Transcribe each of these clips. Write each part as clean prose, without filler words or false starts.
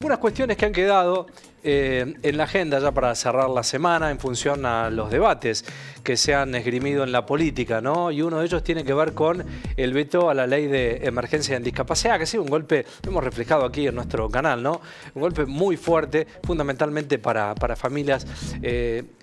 Unas cuestiones que han quedado en la agenda ya para cerrar la semana en función a los debates que se han esgrimido en la política, ¿no? Y uno de ellos tiene que ver con el veto a la ley de emergencia en discapacidad, que ha sido un golpe, lo hemos reflejado aquí en nuestro canal, ¿no? Un golpe muy fuerte, fundamentalmente para familias.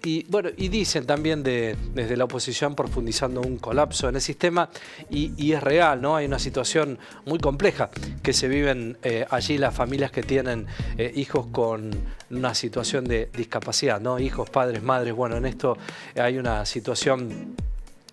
Y bueno, y dicen también desde la oposición profundizando un colapso en el sistema, y es real, ¿no? Hay una situación muy compleja que se viven allí las familias que tienen hijos con una situación de discapacidad, ¿no? Hijos, padres, madres. Bueno, en esto hay una situación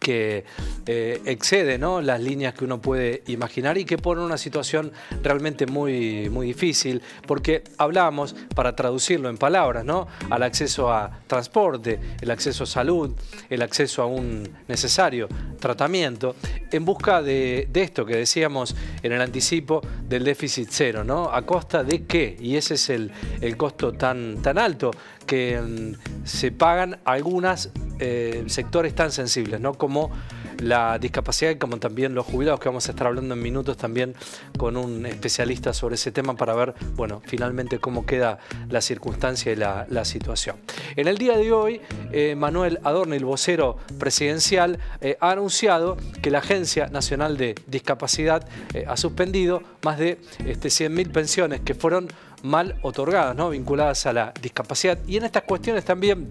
que excede, ¿no?, las líneas que uno puede imaginar y que pone una situación realmente muy difícil, porque hablamos, para traducirlo en palabras, ¿no?, al acceso a transporte, el acceso a salud, el acceso a un necesario tratamiento, en busca de esto que decíamos en el anticipo del déficit cero, ¿no? ¿A costa de qué? Y ese es el costo tan alto que se pagan algunos sectores tan sensibles, ¿no?, como la discapacidad y como también los jubilados, que vamos a estar hablando en minutos también con un especialista sobre ese tema para ver, bueno, finalmente cómo queda la circunstancia y la situación. En el día de hoy, Manuel Adorni, el vocero presidencial, ha anunciado que la Agencia Nacional de Discapacidad ha suspendido más de 100.000 pensiones que fueron mal otorgadas, ¿no?, vinculadas a la discapacidad. Y en estas cuestiones también,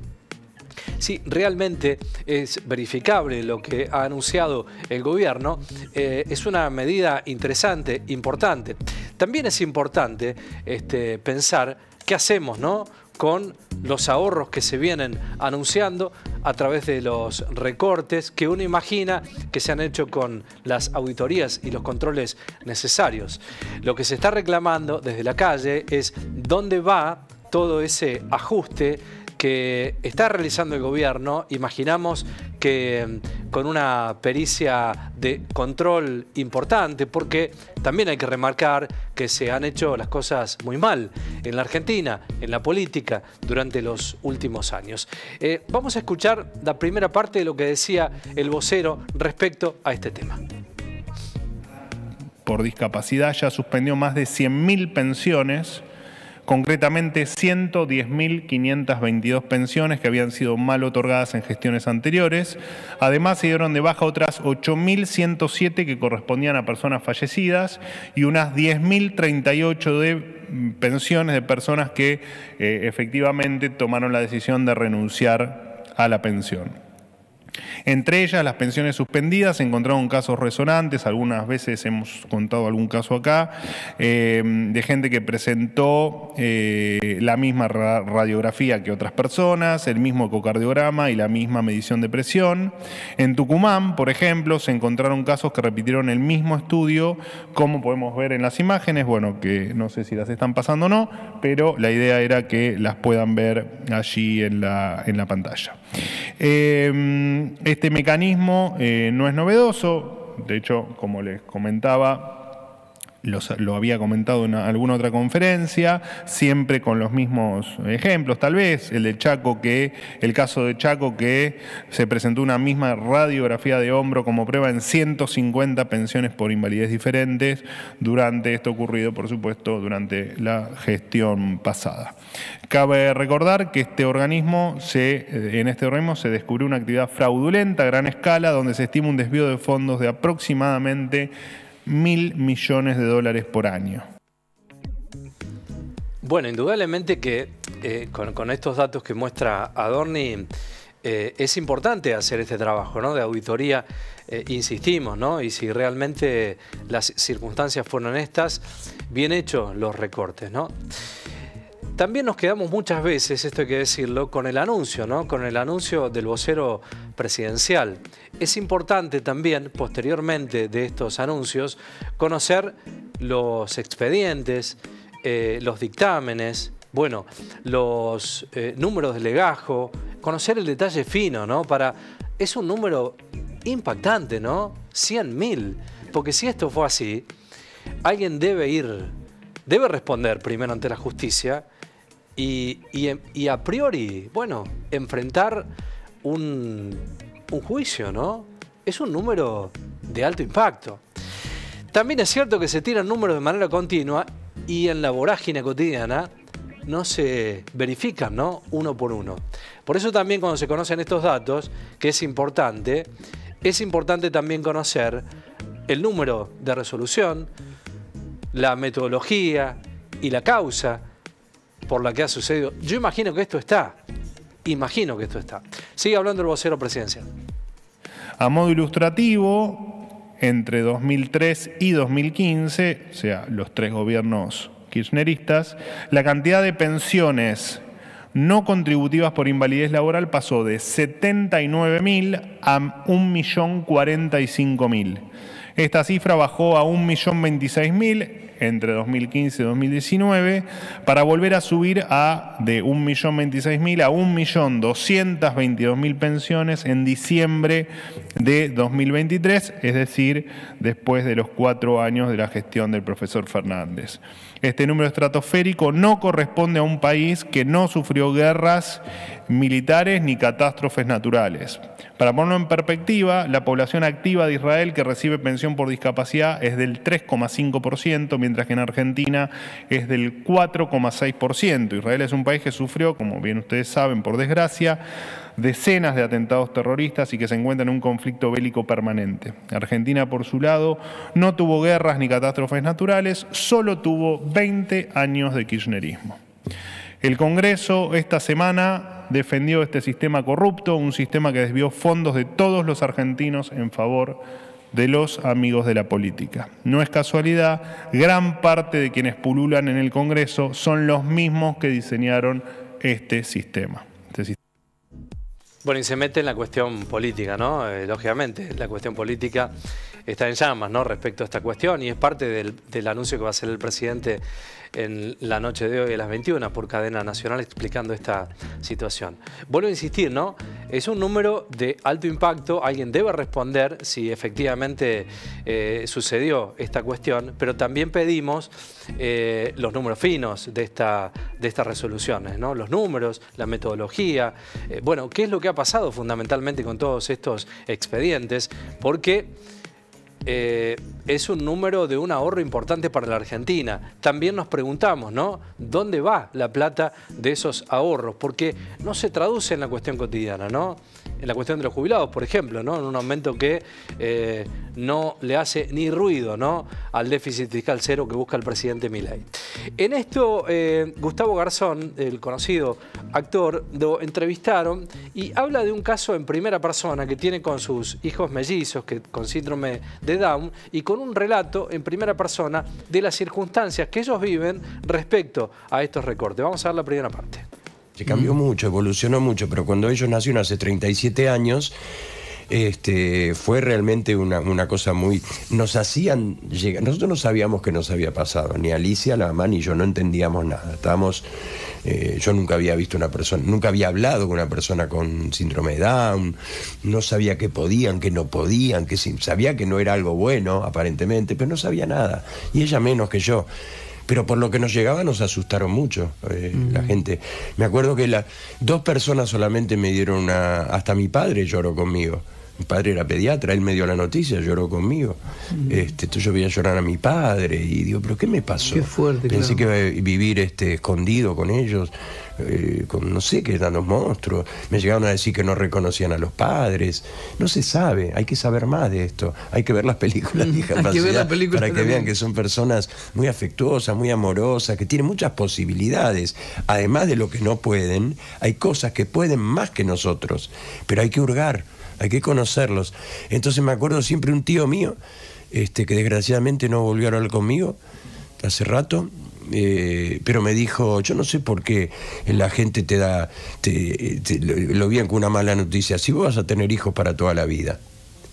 si realmente es verificable lo que ha anunciado el gobierno, es una medida interesante, importante. También es importante pensar qué hacemos, ¿no?, con los ahorros que se vienen anunciando a través de los recortes que uno imagina que se han hecho con las auditorías y los controles necesarios. Lo que se está reclamando desde la calle es dónde va todo ese ajuste que está realizando el gobierno. Imaginamos que con una pericia de control importante, porque también hay que remarcar que se han hecho las cosas muy mal en la Argentina, en la política, durante los últimos años. Vamos a escuchar la primera parte de lo que decía el vocero respecto a este tema. Por discapacidad ya suspendió más de 100.000 pensiones, concretamente 110.522 pensiones que habían sido mal otorgadas en gestiones anteriores. Además, se dieron de baja otras 8.107 que correspondían a personas fallecidas y unas 10.038 de pensiones de personas que efectivamente tomaron la decisión de renunciar a la pensión. Entre ellas, las pensiones suspendidas, se encontraron casos resonantes, algunas veces hemos contado algún caso acá, de gente que presentó la misma radiografía que otras personas, el mismo ecocardiograma y la misma medición de presión. En Tucumán, por ejemplo, se encontraron casos que repitieron el mismo estudio, como podemos ver en las imágenes, bueno, que no sé si las están pasando o no, pero la idea era que las puedan ver allí en la pantalla. Este mecanismo no es novedoso, de hecho, como les comentaba, lo había comentado en alguna otra conferencia, siempre con los mismos ejemplos, tal vez el caso de Chaco, que se presentó una misma radiografía de hombro como prueba en 150 pensiones por invalidez diferentes durante esto ocurrido, por supuesto, durante la gestión pasada. Cabe recordar que en este organismo se descubrió una actividad fraudulenta a gran escala, donde se estima un desvío de fondos de aproximadamente 1.000 millones de dólares por año. Bueno, indudablemente que con estos datos que muestra Adorni, es importante hacer este trabajo, ¿no?, de auditoría, insistimos, ¿no?, y si realmente las circunstancias fueron estas, bien hechos los recortes, ¿no? También nos quedamos muchas veces, esto hay que decirlo, con el anuncio, ¿no?, con el anuncio del vocero presidencial. Es importante también, posteriormente de estos anuncios, conocer los expedientes, los dictámenes, bueno, los números de legajo, conocer el detalle fino, ¿no? Es un número impactante, ¿no? 100.000. Porque si esto fue así, alguien debe responder primero ante la justicia y a priori, bueno, enfrentar un juicio, ¿no? Es un número de alto impacto. También es cierto que se tiran números de manera continua y en la vorágine cotidiana no se verifican, ¿no?, uno por uno. Por eso también cuando se conocen estos datos, que es importante también conocer el número de resolución, la metodología y la causa por la que ha sucedido. Yo imagino que esto está. Sigue hablando el vocero presidencial. A modo ilustrativo, entre 2003 y 2015, o sea, los 3 gobiernos kirchneristas, la cantidad de pensiones no contributivas por invalidez laboral pasó de 79.000 a 1.045.000. Esta cifra bajó a 1.026.000 entre 2015 y 2019, para volver a subir de 1.026.000 a 1.222.000 pensiones en diciembre de 2023, es decir, después de los 4 años de la gestión del profesor Fernández. Este número estratosférico no corresponde a un país que no sufrió guerras militares ni catástrofes naturales. Para ponerlo en perspectiva, la población activa de Israel que recibe pensión por discapacidad es del 3,5%, mientras que en Argentina es del 4,6%. Israel es un país que sufrió, como bien ustedes saben, por desgracia, decenas de atentados terroristas y que se encuentra en un conflicto bélico permanente. Argentina, por su lado, no tuvo guerras ni catástrofes naturales, solo tuvo 20 años de kirchnerismo. El Congreso esta semana defendió este sistema corrupto, un sistema que desvió fondos de todos los argentinos en favor de los amigos de la política. No es casualidad, gran parte de quienes pululan en el Congreso son los mismos que diseñaron este sistema. Bueno, y se mete en la cuestión política, ¿no? Lógicamente, la cuestión política está en llamas, ¿no?, respecto a esta cuestión, y es parte del anuncio que va a hacer el presidente en la noche de hoy a las 21 por cadena nacional explicando esta situación. Vuelvo a insistir, ¿no? Es un número de alto impacto, alguien debe responder si efectivamente sucedió esta cuestión, pero también pedimos los números finos de estas resoluciones, ¿no? Los números, la metodología, bueno, qué es lo que ha pasado fundamentalmente con todos estos expedientes, porque es un número de un ahorro importante para la Argentina. También nos preguntamos, ¿no?, ¿dónde va la plata de esos ahorros? Porque no se traduce en la cuestión cotidiana, ¿no? En la cuestión de los jubilados, por ejemplo, ¿no?, en un aumento que no le hace ni ruido, ¿no?, al déficit fiscal cero que busca el presidente Milei. En esto, Gustavo Garzón, el conocido actor, lo entrevistaron y habla de un caso en primera persona que tiene con sus hijos mellizos con síndrome de Down y con un relato en primera persona de las circunstancias que ellos viven respecto a estos recortes. Vamos a ver la primera parte. Se cambió mucho, evolucionó mucho, pero cuando ellos nacieron hace 37 años, fue realmente una cosa muy... Nos hacían llegar... Nosotros no sabíamos qué nos había pasado, ni Alicia, la mamá, ni yo, no entendíamos nada. Estábamos... yo nunca había visto una persona, nunca había hablado con una persona con síndrome de Down, no sabía qué podían, qué no podían, sabía que no era algo bueno, aparentemente, pero no sabía nada, y ella menos que yo. Pero por lo que nos llegaba nos asustaron mucho la gente. Me acuerdo que 2 personas solamente me dieron hasta mi padre lloró conmigo. Mi padre era pediatra, él me dio la noticia, lloró conmigo. Entonces yo veía llorar a mi padre y digo, ¿pero qué me pasó? Qué fuerte, Pensé claro. que iba a vivir escondido con ellos, con no sé qué eran los monstruos. Me llegaron a decir que no reconocían a los padres. No se sabe, hay que saber más de esto. Hay que ver las películas de discapacidad para que vean que son personas muy afectuosas, muy amorosas, que tienen muchas posibilidades. Además de lo que no pueden, hay cosas que pueden más que nosotros, pero hay que hurgar. Hay que conocerlos. Entonces me acuerdo siempre un tío mío, que desgraciadamente no volvió a hablar conmigo hace rato, pero me dijo, yo no sé por qué la gente lo veían con una mala noticia, si vos vas a tener hijos para toda la vida.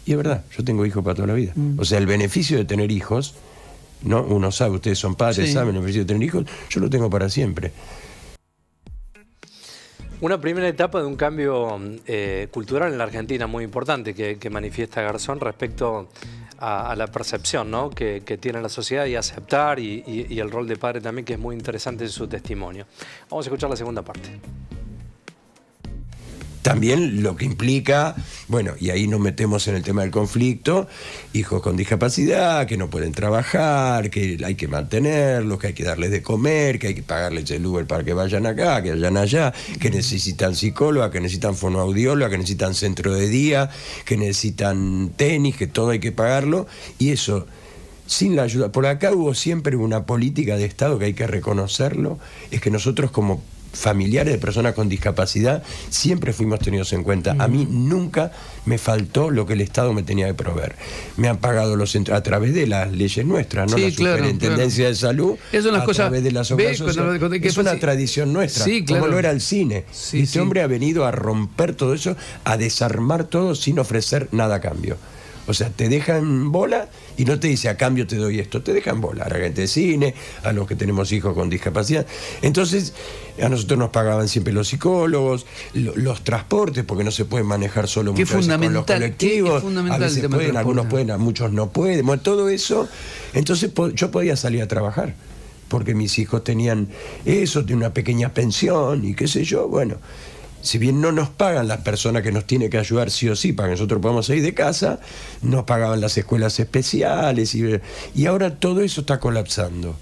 Y es verdad, yo tengo hijos para toda la vida. O sea, el beneficio de tener hijos, ¿no? Uno sabe, ustedes son padres, saben el beneficio de tener hijos, yo lo tengo para siempre. Una primera etapa de un cambio cultural en la Argentina muy importante que manifiesta Garzón respecto a la percepción, ¿no?, que tiene la sociedad y aceptar y el rol de padre también, que es muy interesante en su testimonio. Vamos a escuchar la segunda parte. También lo que implica, bueno, y ahí nos metemos en el tema del conflicto, hijos con discapacidad, que no pueden trabajar, que hay que mantenerlos, que hay que darles de comer, que hay que pagarles el Uber para que vayan acá, que vayan allá, que necesitan psicóloga, que necesitan fonoaudióloga, que necesitan centro de día, que necesitan tenis, que todo hay que pagarlo, y eso sin la ayuda. Por acá hubo siempre una política de Estado que hay que reconocerlo, es que nosotros como familiares de personas con discapacidad siempre fuimos tenidos en cuenta. A mí nunca me faltó lo que el Estado me tenía que proveer. Me han pagado los a través de las leyes nuestras, no Sí, la claro, Superintendencia de Salud, Eso son las a cosas, través de las obras sociales. Es una tradición nuestra, Sí, claro. como lo era el cine. Sí, Este hombre ha venido a romper todo eso, a desarmar todo sin ofrecer nada a cambio. O sea, te dejan bola y no te dice a cambio te doy esto, te dejan bola a la gente de cine, a los que tenemos hijos con discapacidad. Entonces, a nosotros nos pagaban siempre los psicólogos, los transportes, porque no se pueden manejar solo muchas veces con los colectivos. A veces pueden, algunos pueden, muchos no pueden. Bueno, todo eso. Entonces yo podía salir a trabajar, porque mis hijos tenían eso, de una pequeña pensión y qué sé yo, bueno. Si bien no nos pagan las personas que nos tienen que ayudar sí o sí para que nosotros podamos salir de casa, nos pagaban las escuelas especiales y ahora todo eso está colapsando.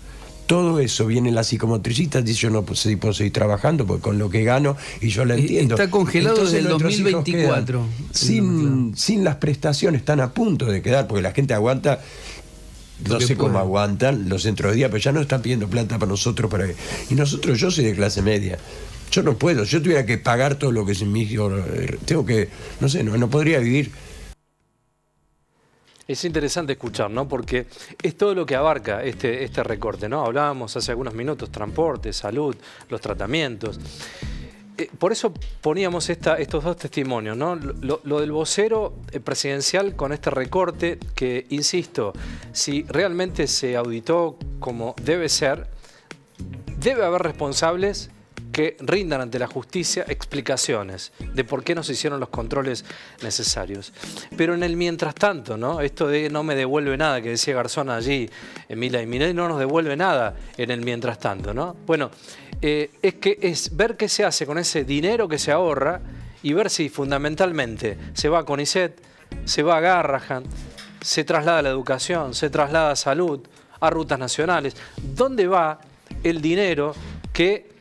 Todo eso, vienen las psicomotricistas, dice yo no puedo seguir trabajando porque con lo que gano, y yo lo entiendo. Está congelado entonces, desde el 2024. Sin las prestaciones, están a punto de quedar, porque la gente aguanta. No sé cómo aguantan los centros de día, pero ya no están pidiendo plata para nosotros. Y nosotros, yo soy de clase media. Yo no puedo, yo tuviera que pagar todo lo que es en mi hijo, tengo que, no sé, no podría vivir. Es interesante escuchar, ¿no? Porque es todo lo que abarca este recorte, ¿no? Hablábamos hace algunos minutos, transporte, salud, los tratamientos. Por eso poníamos estos dos testimonios, ¿no? Lo del vocero presidencial con este recorte que, insisto, si realmente se auditó como debe ser, debe haber responsables que rindan ante la justicia explicaciones de por qué no se hicieron los controles necesarios. Pero en el mientras tanto, ¿no? Esto de no me devuelve nada, que decía Garzón allí, Milei no nos devuelve nada en el mientras tanto, ¿no? Bueno, es ver qué se hace con ese dinero que se ahorra y ver si fundamentalmente se va a CONICET, se va a Garrahan, se traslada a la educación, se traslada a salud, a rutas nacionales. ¿Dónde va el dinero que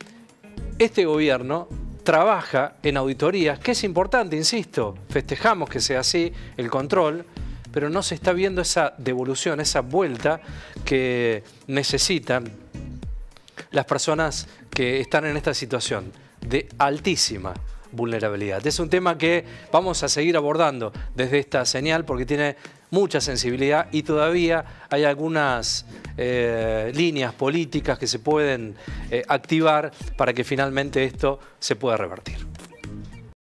este gobierno trabaja en auditorías, que es importante, insisto, festejamos que sea así, el control, pero no se está viendo esa devolución, esa vuelta que necesitan las personas que están en esta situación de altísima vulnerabilidad? Es un tema que vamos a seguir abordando desde esta señal porque tiene mucha sensibilidad y todavía hay algunas líneas políticas que se pueden activar para que finalmente esto se pueda revertir.